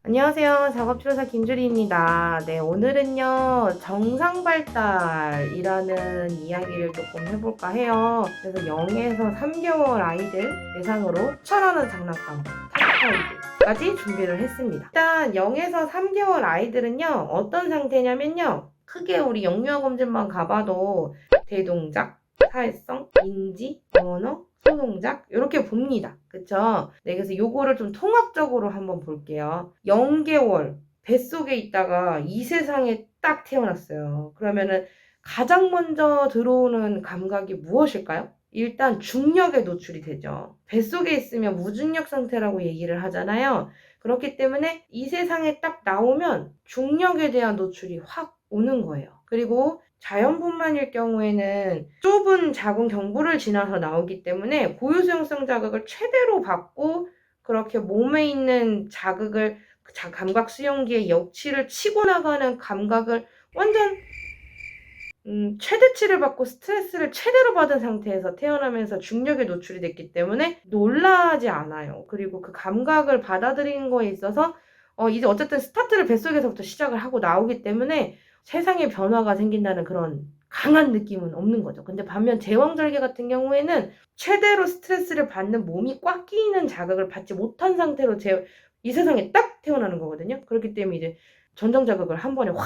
안녕하세요. 작업치료사 김주리입니다. 네, 오늘은요, 정상발달이라는 이야기를 조금 해볼까 해요. 그래서 0에서 3개월 아이들 대상으로 추천하는 장난감 탑5까지 준비를 했습니다. 일단 0에서 3개월 아이들은요, 어떤 상태냐면요, 크게 우리 영유아검진만 가봐도 대동작, 사회성, 인지, 언어, 소동작 이렇게 봅니다. 그쵸? 네, 그래서 요거를 좀 통합적으로 한번 볼게요. 0개월 뱃속에 있다가 이 세상에 딱 태어났어요. 그러면은 가장 먼저 들어오는 감각이 무엇일까요? 일단 중력에 노출이 되죠. 뱃속에 있으면 무중력 상태라고 얘기를 하잖아요. 그렇기 때문에 이 세상에 딱 나오면 중력에 대한 노출이 확 오는 거예요. 그리고 자연분만일 경우에는 좁은 자궁 경부를 지나서 나오기 때문에 고유수용성 자극을 최대로 받고 그렇게 몸에 있는 자극을 감각 수용기의 역치를 치고 나가는 감각을 완전 최대치를 받고 스트레스를 최대로 받은 상태에서 태어나면서 중력에 노출이 됐기 때문에 놀라지 않아요. 그리고 그 감각을 받아들이는 거에 있어서 이제 어쨌든 스타트를 뱃속에서부터 시작을 하고 나오기 때문에 세상에 변화가 생긴다는 그런 강한 느낌은 없는 거죠. 근데 반면 제왕절개 같은 경우에는 최대로 스트레스를 받는 몸이 꽉 끼이는 자극을 받지 못한 상태로 이 세상에 딱 태어나는 거거든요. 그렇기 때문에 이제 전정 자극을 한 번에 확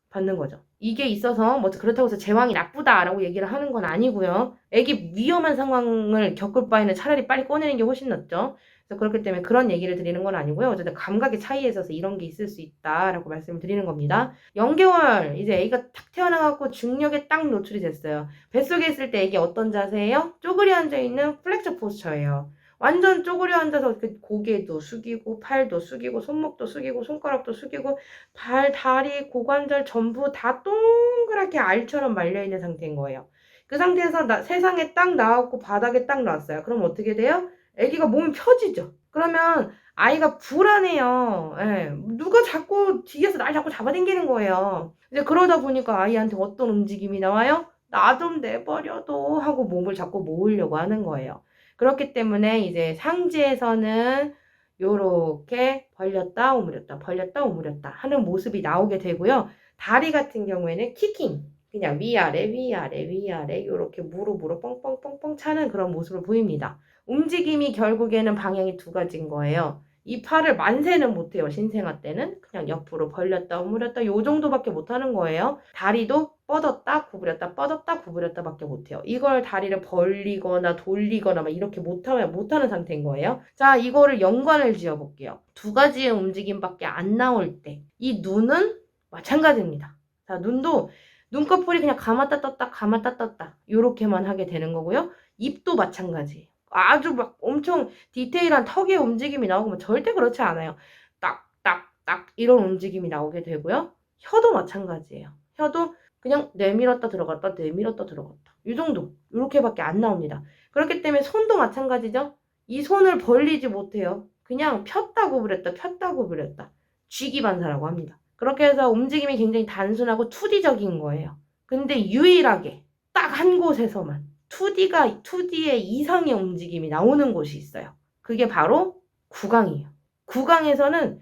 받는 거죠. 이게 있어서 뭐 그렇다고 해서 제왕이 나쁘다라고 얘기를 하는 건 아니고요. 애기 위험한 상황을 겪을 바에는 차라리 빨리 꺼내는 게 훨씬 낫죠. 그래서 그렇기 때문에 그런 얘기를 드리는 건 아니고요. 어쨌든 감각의 차이에 있어서 이런 게 있을 수 있다라고 말씀을 드리는 겁니다. 0개월 이제 애기가 탁 태어나갖고 중력에 딱 노출이 됐어요. 뱃속에 있을 때 애기 어떤 자세예요? 쪼그려 앉아있는 플렉처 포스처예요. 완전 쪼그려 앉아서 고개도 숙이고 팔도 숙이고 손목도 숙이고 손가락도 숙이고 발, 다리, 고관절 전부 다 동그랗게 알처럼 말려있는 상태인 거예요. 그 상태에서 세상에 딱 나왔고 바닥에 딱 놨어요. 그럼 어떻게 돼요? 아기가 몸이 펴지죠. 그러면 아이가 불안해요. 예. 누가 자꾸 뒤에서 날 자꾸 잡아당기는 거예요. 이제 그러다 보니까 아이한테 어떤 움직임이 나와요? 나 좀 내버려둬 하고 몸을 자꾸 모으려고 하는 거예요. 그렇기 때문에 이제 상지에서는 요렇게 벌렸다 오므렸다 벌렸다 오므렸다 하는 모습이 나오게 되고요. 다리 같은 경우에는 키킹 그냥 위아래 위아래 위아래 요렇게 무릎으로 뻥뻥뻥뻥 차는 그런 모습을 보입니다. 움직임이 결국에는 방향이 두 가지인 거예요. 이 팔을 만세는 못해요. 신생아 때는 그냥 옆으로 벌렸다 오므렸다 요 정도밖에 못하는 거예요. 다리도 뻗었다 구부렸다 뻗었다 구부렸다 밖에 못해요. 이걸 다리를 벌리거나 돌리거나 막 이렇게 못하는 상태인 거예요. 자, 이거를 연관을 지어볼게요. 두 가지의 움직임밖에 안 나올 때 이 눈은 마찬가지입니다. 자, 눈도 눈꺼풀이 그냥 감았다 떴다 감았다 떴다 이렇게만 하게 되는 거고요. 입도 마찬가지예요. 아주 막 엄청 디테일한 턱의 움직임이 나오고 절대 그렇지 않아요. 딱, 딱, 딱 이런 움직임이 나오게 되고요. 혀도 마찬가지예요. 혀도 그냥 내밀었다 들어갔다 내밀었다 들어갔다 이 정도 이렇게밖에 안 나옵니다. 그렇기 때문에 손도 마찬가지죠. 이 손을 벌리지 못해요. 그냥 폈다 구부렸다 폈다 구부렸다 쥐기 반사라고 합니다. 그렇게 해서 움직임이 굉장히 단순하고 2D적인 거예요. 근데 유일하게 딱 한 곳에서만 2D의 이상의 움직임이 나오는 곳이 있어요. 그게 바로 구강이에요. 구강에서는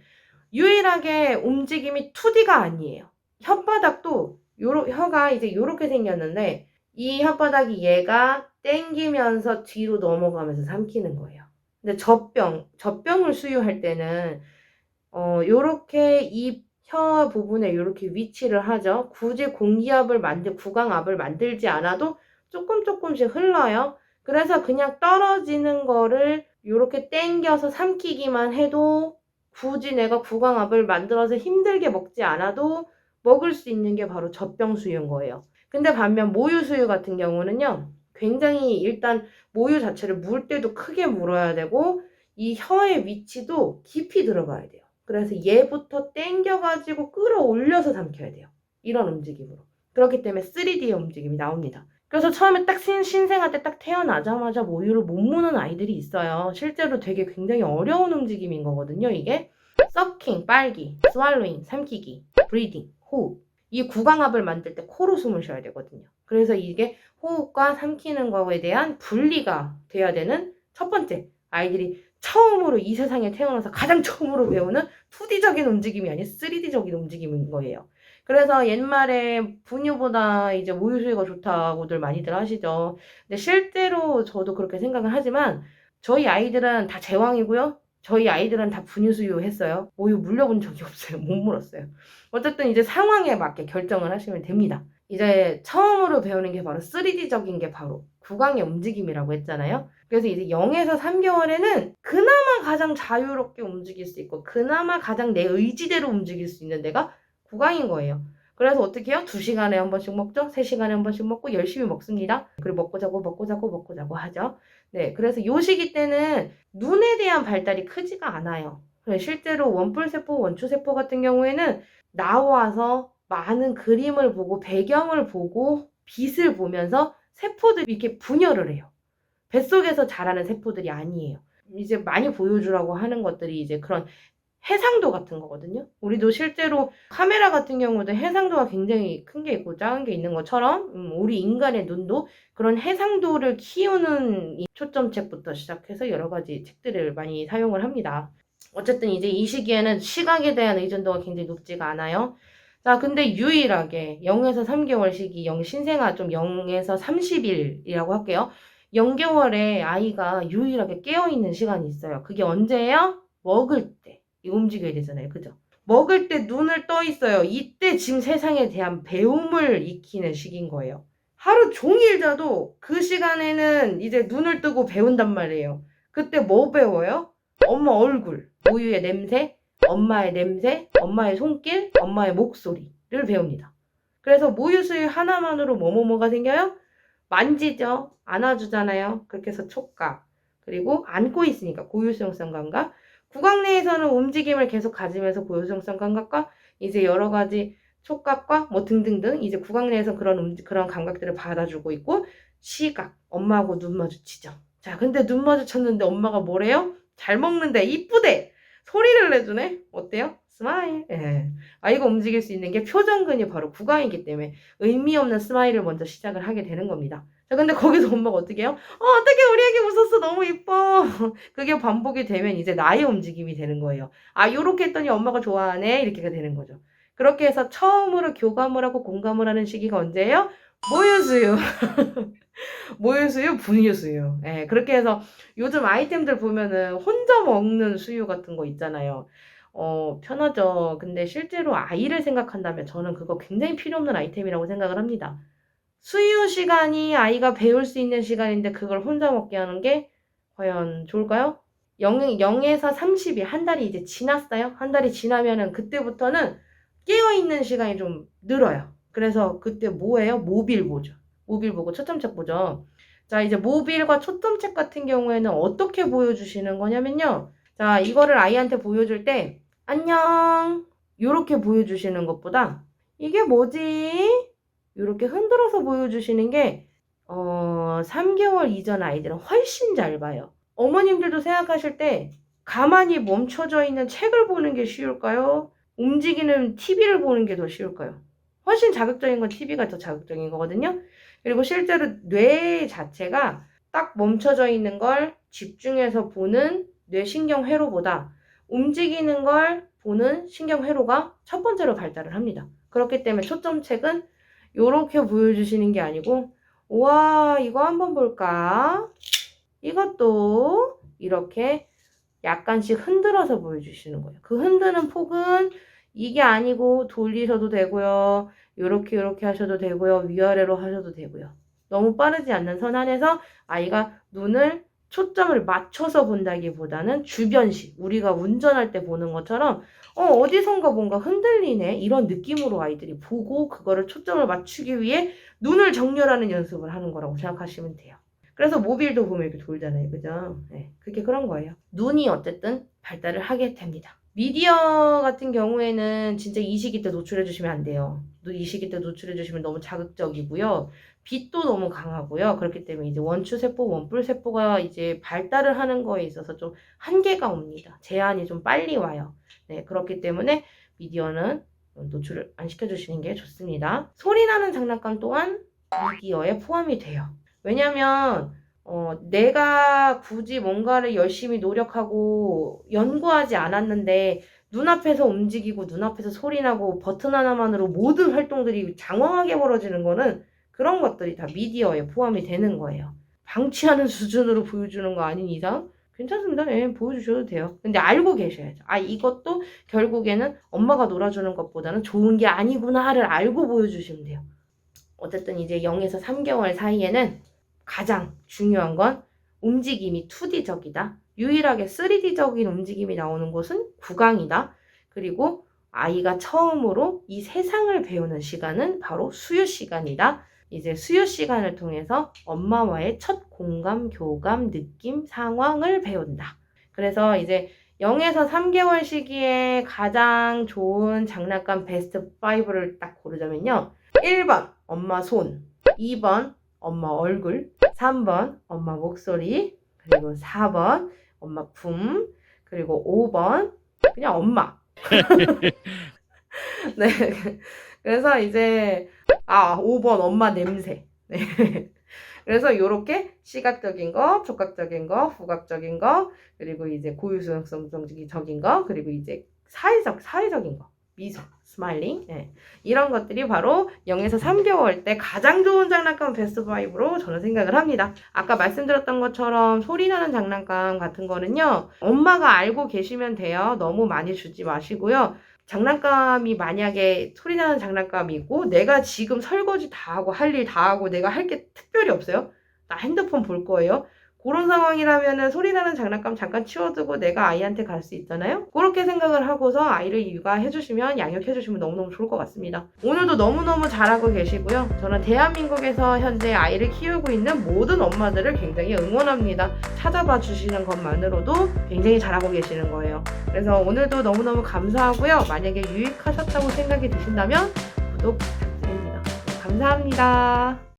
유일하게 움직임이 2D가 아니에요. 혓바닥도 혀가 이제 요렇게 생겼는데 이 혓바닥이 얘가 땡기면서 뒤로 넘어가면서 삼키는 거예요. 근데 젖병을 수유할 때는 요렇게 이 혀 부분에 요렇게 위치를 하죠. 굳이 구강압을 만들지 않아도 조금씩 흘러요. 그래서 그냥 떨어지는 거를 요렇게 땡겨서 삼키기만 해도 굳이 내가 구강압을 만들어서 힘들게 먹지 않아도 먹을 수 있는 게 바로 젖병 수유인 거예요. 근데 반면 모유 수유 같은 경우는요. 굉장히 일단 모유 자체를 물 때도 크게 물어야 되고 이 혀의 위치도 깊이 들어가야 돼요. 그래서 얘부터 땡겨가지고 끌어올려서 삼켜야 돼요. 이런 움직임으로. 그렇기 때문에 3D의 움직임이 나옵니다. 그래서 처음에 딱 신생아 때 딱 태어나자마자 모유를 못 무는 아이들이 있어요. 실제로 되게 굉장히 어려운 움직임인 거거든요. 이게 서킹, 빨기, 스왈로잉, 삼키기, 브리딩, 호흡. 이 구강압을 만들 때 코로 숨을 쉬어야 되거든요. 그래서 이게 호흡과 삼키는 거에 대한 분리가 돼야 되는 첫 번째 아이들이 처음으로 이 세상에 태어나서 가장 처음으로 배우는 2D적인 움직임이 아닌 3D적인 움직임인 거예요. 그래서 옛말에 분유보다 이제 모유 수유가 좋다고들 많이들 하시죠. 근데 실제로 저도 그렇게 생각을 하지만 저희 아이들은 다 제왕이고요. 저희 아이들은 다 분유 수유 했어요. 모유 물려본 적이 없어요. 못 물었어요. 어쨌든 이제 상황에 맞게 결정을 하시면 됩니다. 이제 처음으로 배우는 게 바로 3D적인 게 바로 구강의 움직임이라고 했잖아요. 그래서 이제 0에서 3개월에는 그나마 가장 자유롭게 움직일 수 있고 그나마 가장 내 의지대로 움직일 수 있는 데가 구강인 거예요. 그래서 어떻게 해요? 2시간에 한 번씩 먹죠? 3시간에 한 번씩 먹고 열심히 먹습니다. 그리고 먹고 자고 먹고 자고 먹고 자고 하죠. 네, 그래서 요 시기 때는 눈에 대한 발달이 크지가 않아요. 실제로 원뿔세포, 원추세포 같은 경우에는 나와서 많은 그림을 보고 배경을 보고 빛을 보면서 세포들이 이렇게 분열을 해요. 뱃속에서 자라는 세포들이 아니에요. 이제 많이 보여주라고 하는 것들이 이제 그런 해상도 같은 거거든요. 우리도 실제로 카메라 같은 경우도 해상도가 굉장히 큰 게 있고 작은 게 있는 것처럼 우리 인간의 눈도 그런 해상도를 키우는 이 초점책부터 시작해서 여러 가지 책들을 많이 사용을 합니다. 어쨌든 이제 이 시기에는 시각에 대한 의존도가 굉장히 높지가 않아요. 자, 근데 유일하게 0에서 3개월 시기, 신생아 좀 0에서 30일이라고 할게요. 0개월에 아이가 유일하게 깨어있는 시간이 있어요. 그게 언제예요? 먹을 때. 움직여야 되잖아요. 그죠? 먹을 때 눈을 떠 있어요. 이때 지금 세상에 대한 배움을 익히는 시기인 거예요. 하루 종일 자도 그 시간에는 이제 눈을 뜨고 배운단 말이에요. 그때 뭐 배워요? 엄마 얼굴, 모유의 냄새, 엄마의 냄새, 엄마의 손길, 엄마의 목소리를 배웁니다. 그래서 모유 수유 하나만으로 뭐가 생겨요? 만지죠. 안아주잖아요. 그렇게 해서 촉각. 그리고 안고 있으니까 고유성성 감각. 구강 내에서는 움직임을 계속 가지면서 고유성성 감각과 이제 여러 가지 촉각과 뭐 등등등 이제 구강 내에서 그런 감각들을 받아주고 있고 시각. 엄마하고 눈 마주치죠. 자, 근데 눈 마주쳤는데 엄마가 뭐래요? 잘 먹는데 이쁘대. 소리를 내주네. 어때요? 스마일. 예. 아이가 움직일 수 있는 게 표정근이 바로 구강이기 때문에 의미 없는 스마일을 먼저 시작을 하게 되는 겁니다. 자, 근데 거기서 엄마가 어떻게 해요? 어떻게 우리 애기 웃었어. 너무 이뻐. 그게 반복이 되면 이제 나의 움직임이 되는 거예요. 아, 요렇게 했더니 엄마가 좋아하네. 이렇게 되는 거죠. 그렇게 해서 처음으로 교감을 하고 공감을 하는 시기가 언제예요? 모유수유. 모유수유, 분유수유. 예, 그렇게 해서 요즘 아이템들 보면은 혼자 먹는 수유 같은 거 있잖아요. 편하죠. 근데 실제로 아이를 생각한다면 저는 그거 굉장히 필요 없는 아이템이라고 생각을 합니다. 수유 시간이 아이가 배울 수 있는 시간인데 그걸 혼자 먹게 하는 게 과연 좋을까요? 0에서 30일, 한 달이 이제 지났어요. 한 달이 지나면은 그때부터는 깨어있는 시간이 좀 늘어요. 그래서 그때 뭐예요? 모빌 보죠. 모빌 보고 초점책 보죠. 자, 이제 모빌과 초점책 같은 경우에는 어떻게 보여주시는 거냐면요. 자, 이거를 아이한테 보여줄 때 안녕 요렇게 보여주시는 것보다 이게 뭐지? 이렇게 흔들어서 보여주시는 게 3개월 이전 아이들은 훨씬 잘 봐요. 어머님들도 생각하실 때 가만히 멈춰져 있는 책을 보는 게 쉬울까요? 움직이는 TV를 보는 게 더 쉬울까요? 훨씬 자극적인 건 TV가 더 자극적인 거거든요. 그리고 실제로 뇌 자체가 딱 멈춰져 있는 걸 집중해서 보는 뇌신경회로보다 움직이는 걸 보는 신경회로가 첫 번째로 발달을 합니다. 그렇기 때문에 초점책은 요렇게 보여주시는 게 아니고 우와 이거 한번 볼까? 이것도 이렇게 약간씩 흔들어서 보여주시는 거예요. 그 흔드는 폭은 이게 아니고 돌리셔도 되고요. 요렇게 하셔도 되고요. 위아래로 하셔도 되고요. 너무 빠르지 않는 선 안에서 아이가 눈을 초점을 맞춰서 본다기보다는 주변시 우리가 운전할 때 보는 것처럼 어디선가 뭔가 흔들리네 이런 느낌으로 아이들이 보고 그거를 초점을 맞추기 위해 눈을 정렬하는 연습을 하는 거라고 생각하시면 돼요. 그래서 모빌도 보면 이렇게 돌잖아요. 그죠? 네, 그게 그런 거예요. 눈이 어쨌든 발달을 하게 됩니다. 미디어 같은 경우에는 진짜 이 시기 때 노출해 주시면 안 돼요. 이 시기 때 노출해 주시면 너무 자극적이고요. 빛도 너무 강하고요. 그렇기 때문에 이제 원추세포, 원뿔세포가 이제 발달을 하는 거에 있어서 좀 한계가 옵니다. 제한이 좀 빨리 와요. 네, 그렇기 때문에 미디어는 노출을 안 시켜주시는 게 좋습니다. 소리 나는 장난감 또한 미디어에 포함이 돼요. 왜냐면 내가 굳이 뭔가를 열심히 노력하고 연구하지 않았는데 눈앞에서 움직이고 눈앞에서 소리나고 버튼 하나만으로 모든 활동들이 장황하게 벌어지는 거는 그런 것들이 다 미디어에 포함이 되는 거예요. 방치하는 수준으로 보여주는 거 아닌 이상 괜찮습니다. 예, 보여주셔도 돼요. 근데 알고 계셔야죠. 아, 이것도 결국에는 엄마가 놀아주는 것보다는 좋은 게 아니구나를 알고 보여주시면 돼요. 어쨌든 이제 0에서 3개월 사이에는 가장 중요한 건 움직임이 2D적이다. 유일하게 3D적인 움직임이 나오는 곳은 구강이다. 그리고 아이가 처음으로 이 세상을 배우는 시간은 바로 수유 시간이다. 이제 수유 시간을 통해서 엄마와의 첫 공감, 교감, 느낌, 상황을 배운다. 그래서 이제 0에서 3개월 시기에 가장 좋은 장난감 베스트 5를 딱 고르자면요. 1번 엄마 손, 2번 엄마 얼굴, 3번 엄마 목소리, 그리고 4번 엄마 품, 그리고 5번 그냥 엄마. 네. 그래서 이제 5번 엄마 냄새. 네. 그래서 이렇게 시각적인 거, 촉각적인 거, 후각적인 거, 그리고 이제 고유성적인 거, 그리고 이제 사회적인 거, 미소, 스마일링, 네. 이런 것들이 바로 0에서 3개월 때 가장 좋은 장난감 베스트 5로 저는 생각을 합니다. 아까 말씀드렸던 것처럼 소리나는 장난감 같은 거는요, 엄마가 알고 계시면 돼요. 너무 많이 주지 마시고요. 장난감이 만약에 소리나는 장난감이고 내가 지금 설거지 다 하고 할 일 다 하고 내가 할 게 특별히 없어요. 나 핸드폰 볼 거예요. 그런 상황이라면은 소리나는 장난감 잠깐 치워두고 내가 아이한테 갈 수 있잖아요. 그렇게 생각을 하고서 아이를 육아해주시면 양육해주시면 너무너무 좋을 것 같습니다. 오늘도 너무너무 잘하고 계시고요. 저는 대한민국에서 현재 아이를 키우고 있는 모든 엄마들을 굉장히 응원합니다. 찾아봐 주시는 것만으로도 굉장히 잘하고 계시는 거예요. 그래서 오늘도 너무너무 감사하고요. 만약에 유익하셨다고 생각이 드신다면 구독 부탁드립니다. 감사합니다.